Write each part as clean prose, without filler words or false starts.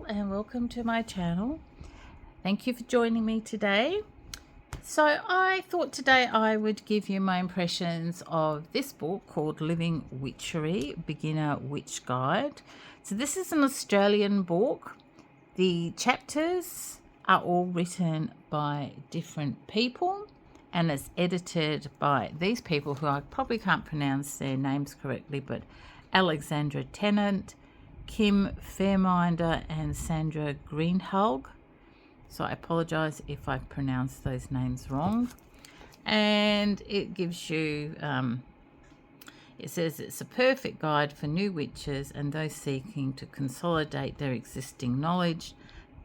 and welcome to my channel. Thank you for joining me today. So I thought today I would give you my impressions of this book called Living Witchery, Beginner Witch Guide. So this is an Australian book. The chapters are all written by different people and it's edited by these people who I probably can't pronounce their names correctly, but Alexandra Tennant, Kim Fairminder and Sandra Greenhalgh. So I apologize if I pronounced those names wrong. And it gives you, it says it's a perfect guide for new witches and those seeking to consolidate their existing knowledge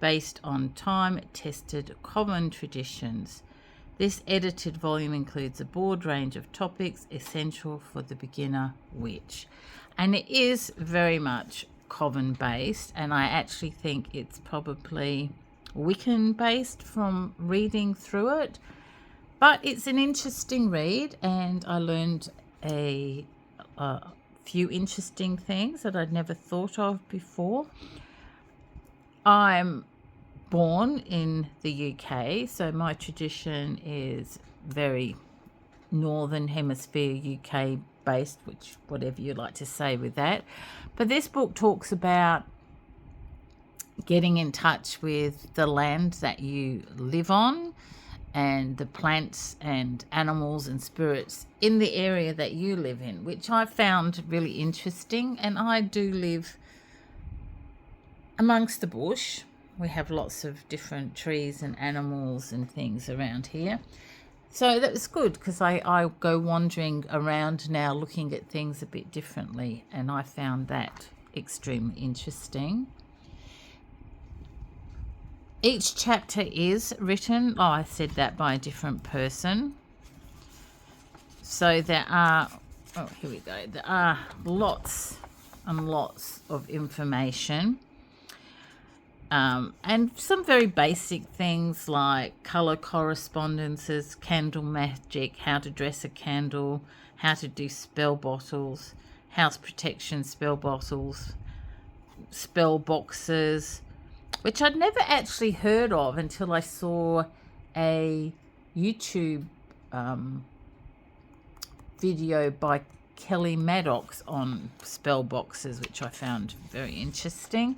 based on time-tested common traditions. This edited volume includes a broad range of topics essential for the beginner witch. And it is very much Coven based, and I actually think it's probably Wiccan based from reading through it, but it's an interesting read and I learned a few interesting things that I'd never thought of before. I'm born in the UK, so my tradition is very Northern Hemisphere UK based, which whatever you like to say with that. But this book talks about getting in touch with the land that you live on and the plants and animals and spirits in the area that you live in, which I found really interesting. And I do live amongst the bush. We have lots of different trees and animals and things around here. So that was good because I go wandering around now looking at things a bit differently, and I found that extremely interesting. Each chapter is written, I said that, by a different person. So there are, here we go, there are lots and lots of information. And some very basic things like colour correspondences, candle magic, how to dress a candle, how to do spell bottles, house protection spell bottles, spell boxes, which I'd never actually heard of until I saw a YouTube video by Kelly Maddox on spell boxes, which I found very interesting.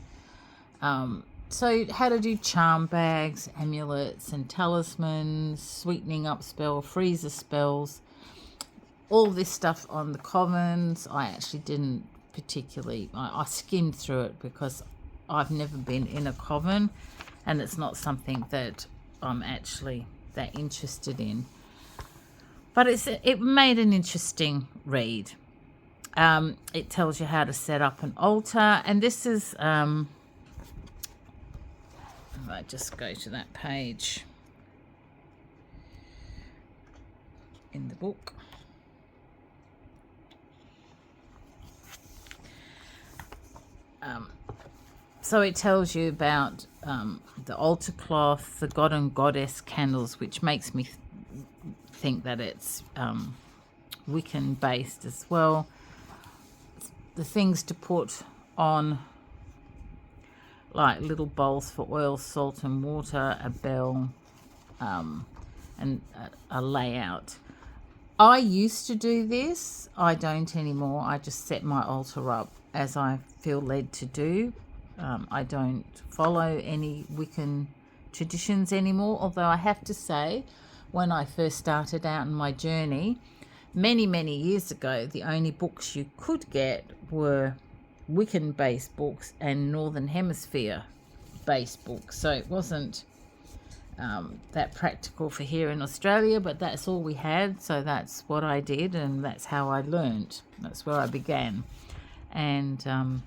So how to do charm bags, amulets and talismans, sweetening up spell, freezer spells, all this stuff on the covens. I actually didn't particularly, I skimmed through it because I've never been in a coven and it's not something that I'm actually that interested in. But it made an interesting read. It tells you how to set up an altar, and this is... I just go to that page in the book. So it tells you about the altar cloth, the god and goddess candles, which makes me think that it's Wiccan based as well. The things to put on, like little bowls for oil, salt and water, a bell, and a layout. I used to do this. I don't anymore. I just set my altar up as I feel led to do. I don't follow any Wiccan traditions anymore, although I have to say, when I first started out in my journey, many, many years ago, the only books you could get were Wiccan based books and Northern Hemisphere based books, so it wasn't that practical for here in Australia, but that's all we had, so that's what I did and that's how I learnt. That's where I began, and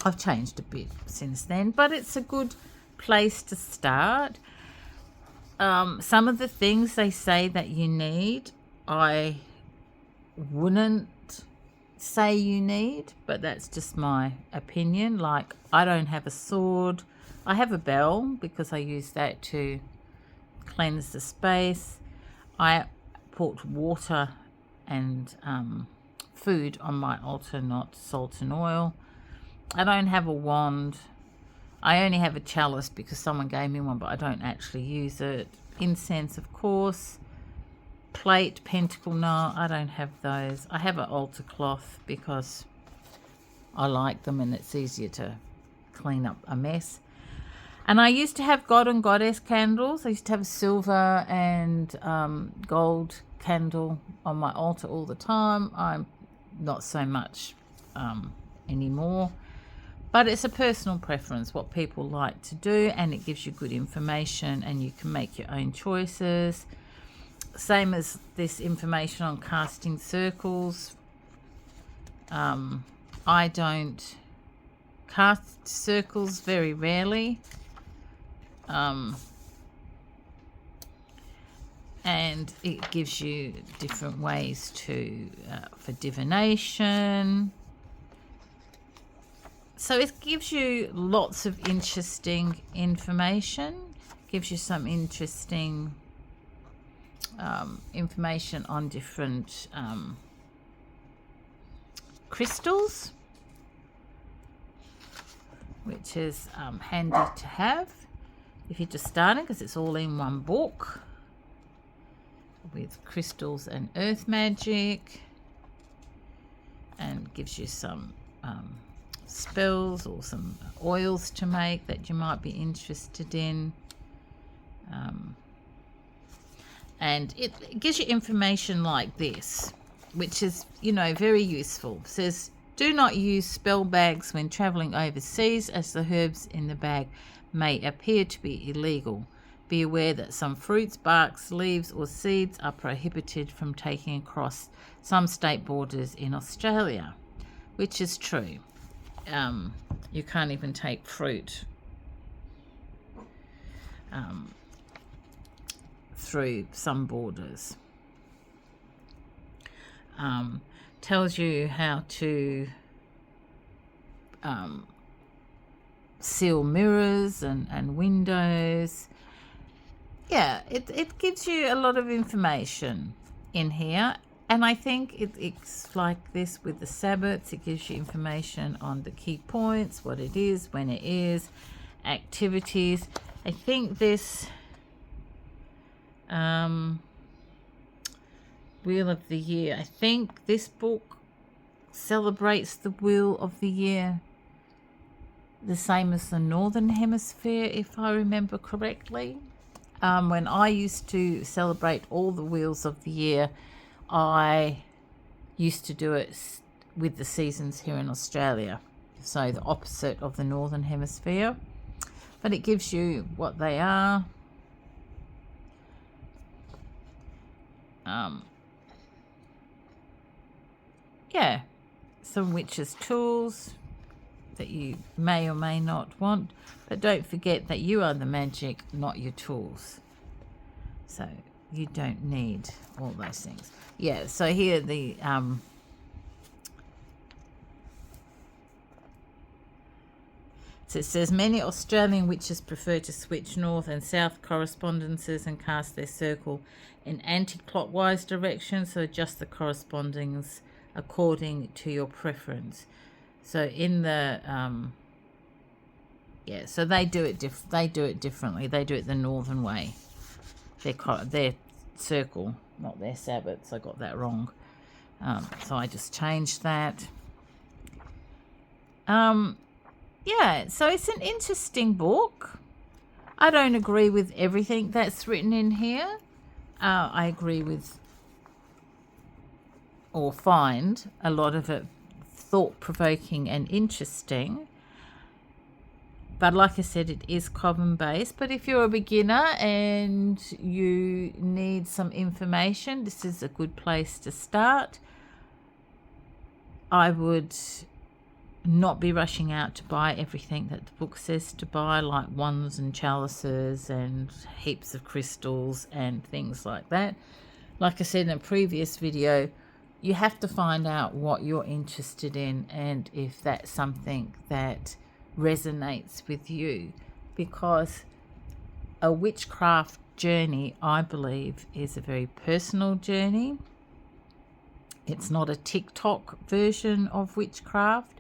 I've changed a bit since then, but it's a good place to start. Some of the things they say that you need, I wouldn't say you need, but that's just my opinion. Like, I don't have a sword. I have a bell because I use that to cleanse the space. I put water and food on my altar, not salt and oil. I don't have a wand. I only have a chalice because someone gave me one, but I don't actually use it. Incense, of course. Plate, pentacle, no, I don't have those. I have an altar cloth because I like them and it's easier to clean up a mess. And I used to have God and Goddess candles. I used to have a silver and gold candle on my altar all the time. I'm not so much anymore. But it's a personal preference, what people like to do, and it gives you good information and you can make your own choices. Same as this information on casting circles. I don't cast circles, very rarely. And it gives you different ways to for divination. So it gives you lots of interesting information. Gives you some interesting information on different crystals, which is handy to have if you're just starting, because it's all in one book with crystals and earth magic, and gives you some spells or some oils to make that you might be interested in. And it gives you information like this, which is, very useful. It says, do not use spell bags when traveling overseas, as the herbs in the bag may appear to be illegal. Be aware that some fruits, barks, leaves or seeds are prohibited from taking across some state borders in Australia, which is true. You can't even take fruit through some borders. Tells you how to seal mirrors and windows. Yeah, it gives you a lot of information in here. And I think it's like this with the Sabbats. It gives you information on the key points, what it is, when it is, activities. I think this Wheel of the Year, I think this book celebrates the Wheel of the Year the same as the Northern Hemisphere, if I remember correctly. When I used to celebrate all the Wheels of the Year, I used to do it with the seasons here in Australia, so the opposite of the Northern Hemisphere. But it gives you what they are. Yeah, some witches' tools that you may or may not want, but don't forget that you are the magic, not your tools. So you don't need all those things. Yeah, so here the so it says many Australian witches prefer to switch north and south correspondences and cast their circle in anti-clockwise direction, so adjust the correspondings according to your preference. So in the so they do it differently. They do it the northern way. Their circle, not their Sabbats. I got that wrong. So I just changed that. So it's an interesting book. I don't agree with everything that's written in here. I agree with or find a lot of it thought-provoking and interesting. But like I said, it is coven-based. But if you're a beginner and you need some information, this is a good place to start. I would not be rushing out to buy everything that the book says to buy, like wands and chalices and heaps of crystals and things like that. Like I said in a previous video, you have to find out what you're interested in and if that's something that resonates with you, because a witchcraft journey, I believe, is a very personal journey. It's not a TikTok version of witchcraft.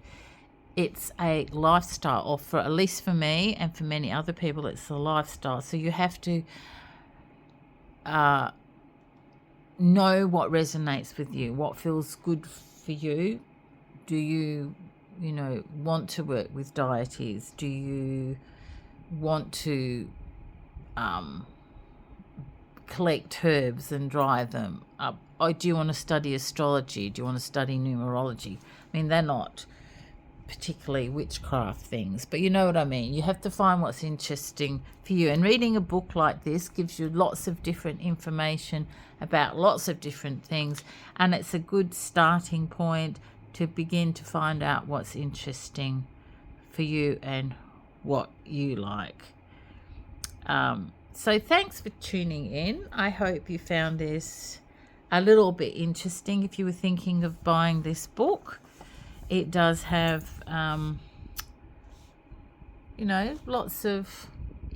it's a lifestyle, or for at least for me and for many other people, it's a lifestyle. So you have to know what resonates with you, what feels good for you. Do you, want to work with deities? Do you want to collect herbs and dry them up? Or do you want to study astrology? Do you want to study numerology? I mean, they're not particularly witchcraft things, but you know what I mean. You have to find what's interesting for you, and reading a book like this gives you lots of different information about lots of different things, and it's a good starting point to begin to find out what's interesting for you and what you like. So thanks for tuning in. I hope you found this a little bit interesting if you were thinking of buying this book. It does have, lots of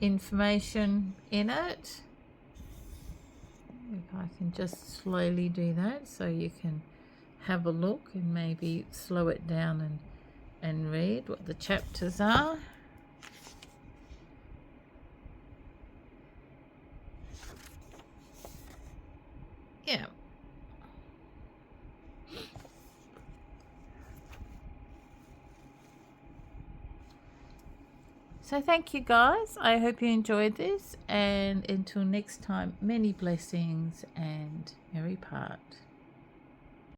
information in it. If I can just slowly do that so you can have a look and maybe slow it down and read what the chapters are. Yeah. So thank you guys. I hope you enjoyed this, and until next time, many blessings and merry part.